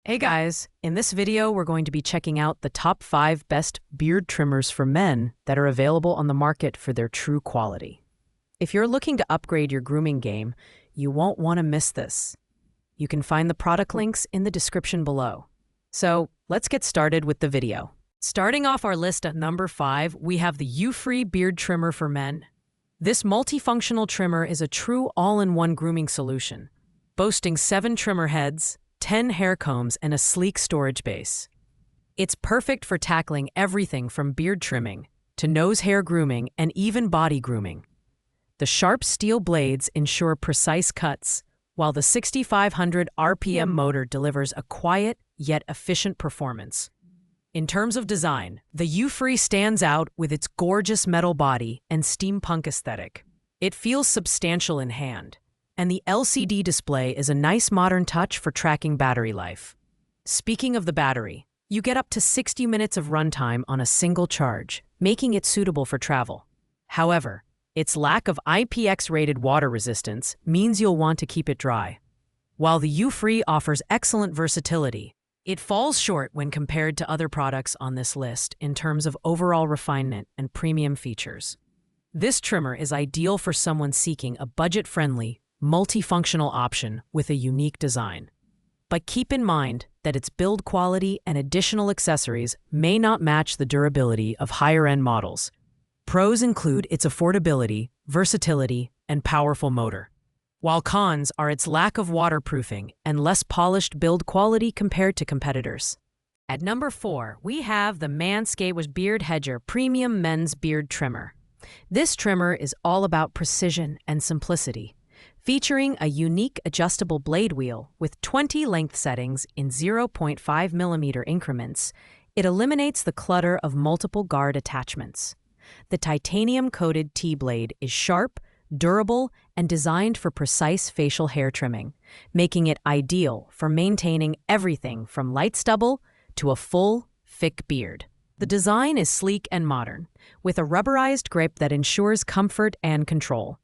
Hey guys, in this video we're going to be checking out the top 5 best beard trimmers for men that are available on the market for their true quality. If you're looking to upgrade your grooming game, you won't want to miss this. You can find the product links in the description below. So let's get started with the video. Starting off our list at number 5, we have the Ufree Beard Trimmer for men. This multifunctional trimmer is a true all-in-one grooming solution, boasting 7 trimmer heads, 10 hair combs, and a sleek storage base. It's perfect for tackling everything from beard trimming to nose hair grooming and even body grooming. The sharp steel blades ensure precise cuts, while the 6,500 RPM motor delivers a quiet yet efficient performance. In terms of design, the Ufree stands out with its gorgeous metal body and steampunk aesthetic. It feels substantial in hand, and the LCD display is a nice modern touch for tracking battery life. Speaking of the battery, you get up to 60 minutes of runtime on a single charge, making it suitable for travel. However, its lack of IPX-rated water resistance means you'll want to keep it dry. While the Ufree offers excellent versatility, it falls short when compared to other products on this list in terms of overall refinement and premium features. This trimmer is ideal for someone seeking a budget-friendly, multifunctional option with a unique design. But keep in mind that its build quality and additional accessories may not match the durability of higher-end models. Pros include its affordability, versatility, and powerful motor, while cons are its lack of waterproofing and less polished build quality compared to competitors. At number 4, we have the MANSCAPED Beard Hedger Premium Men's Beard Trimmer. This trimmer is all about precision and simplicity. Featuring a unique adjustable blade wheel with 20 length settings in 0.5 mm increments, it eliminates the clutter of multiple guard attachments. The titanium-coated T-blade is sharp, durable, and designed for precise facial hair trimming, making it ideal for maintaining everything from light stubble to a full, thick beard. The design is sleek and modern, with a rubberized grip that ensures comfort and control.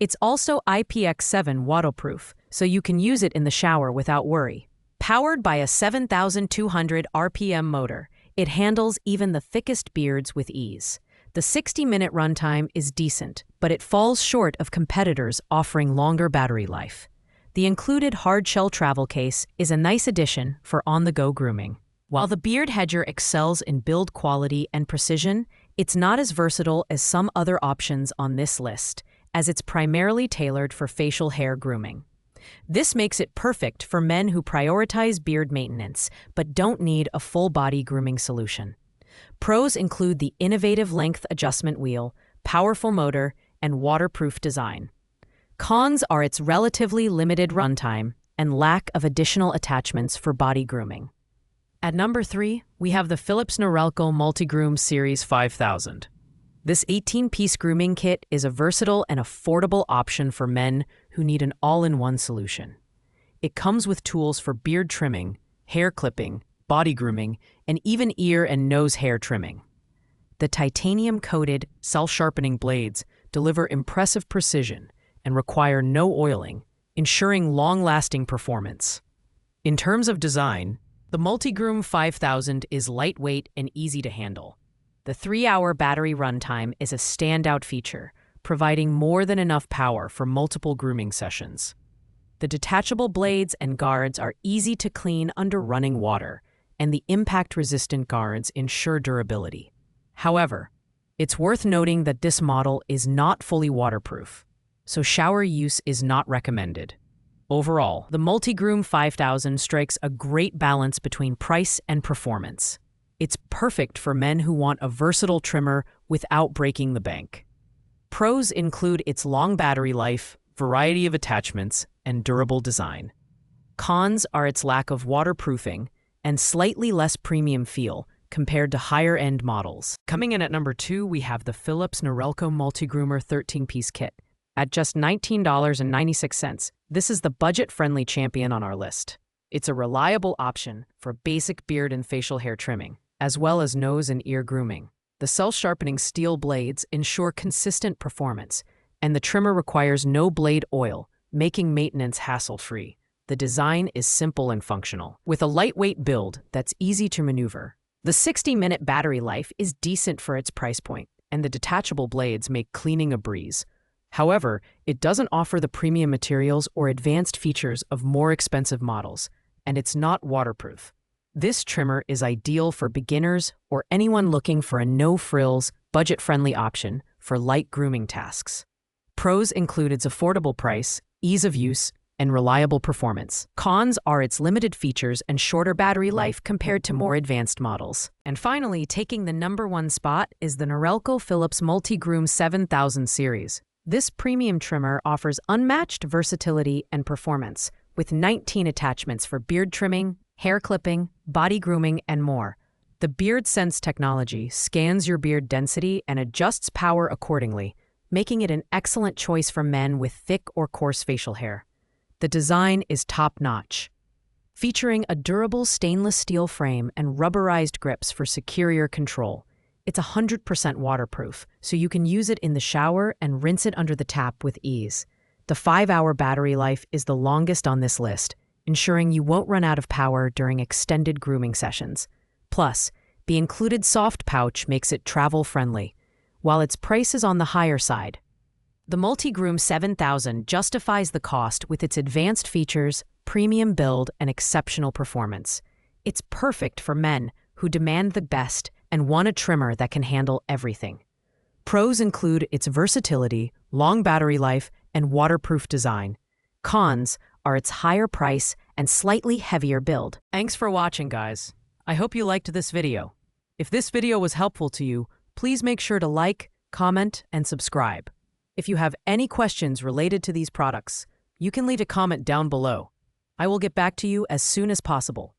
It's also IPX7 waterproof, so you can use it in the shower without worry. Powered by a 7,200 RPM motor, it handles even the thickest beards with ease. The 60-minute runtime is decent, but it falls short of competitors offering longer battery life. The included hard-shell travel case is a nice addition for on-the-go grooming. While the Beard Hedger excels in build quality and precision, it's not as versatile as some other options on this list, as it's primarily tailored for facial hair grooming. This makes it perfect for men who prioritize beard maintenance but don't need a full-body grooming solution. Pros include the innovative length adjustment wheel, powerful motor, and waterproof design. Cons are its relatively limited runtime and lack of additional attachments for body grooming. At number 3, we have the Philips Norelco Multigroom Series 5000. This 18-piece grooming kit is a versatile and affordable option for men who need an all-in-one solution. It comes with tools for beard trimming, hair clipping, body grooming, and even ear and nose hair trimming. The titanium-coated, self-sharpening blades deliver impressive precision and require no oiling, ensuring long-lasting performance. In terms of design, the Multigroom 5000 is lightweight and easy to handle. The 3-hour battery runtime is a standout feature, providing more than enough power for multiple grooming sessions. The detachable blades and guards are easy to clean under running water, and the impact-resistant guards ensure durability. However, it's worth noting that this model is not fully waterproof, so shower use is not recommended. Overall, the Multigroom 5000 strikes a great balance between price and performance. It's perfect for men who want a versatile trimmer without breaking the bank. Pros include its long battery life, variety of attachments, and durable design. Cons are its lack of waterproofing and slightly less premium feel compared to higher-end models. Coming in at number 2, we have the Philips Norelco Multigroomer 13-piece kit. At just $19.96, this is the budget-friendly champion on our list. It's a reliable option for basic beard and facial hair trimming, as well as nose and ear grooming. The self-sharpening steel blades ensure consistent performance, and the trimmer requires no blade oil, making maintenance hassle-free. The design is simple and functional, with a lightweight build that's easy to maneuver. The 60-minute battery life is decent for its price point, and the detachable blades make cleaning a breeze. However, it doesn't offer the premium materials or advanced features of more expensive models, and it's not waterproof. This trimmer is ideal for beginners or anyone looking for a no-frills, budget-friendly option for light grooming tasks. Pros include its affordable price, ease of use, and reliable performance. Cons are its limited features and shorter battery life compared to more advanced models. And finally, taking the #1 spot is the Norelco Multigroom 7000 series. This premium trimmer offers unmatched versatility and performance, with 19 attachments for beard trimming, hair clipping, body grooming, and more. The Beard Sense technology scans your beard density and adjusts power accordingly, making it an excellent choice for men with thick or coarse facial hair. The design is top-notch, featuring a durable stainless steel frame and rubberized grips for superior control. It's 100% waterproof, so you can use it in the shower and rinse it under the tap with ease. The 5-hour battery life is the longest on this list, ensuring you won't run out of power during extended grooming sessions. Plus, the included soft pouch makes it travel-friendly, while its price is on the higher side. The Multigroom 7000 justifies the cost with its advanced features, premium build, and exceptional performance. It's perfect for men who demand the best and want a trimmer that can handle everything. Pros include its versatility, long battery life, and waterproof design. Cons are its higher price and slightly heavier build. Thanks for watching, guys. I hope you liked this video. If this video was helpful to you, please make sure to like, comment, and subscribe. If you have any questions related to these products, you can leave a comment down below. I will get back to you as soon as possible.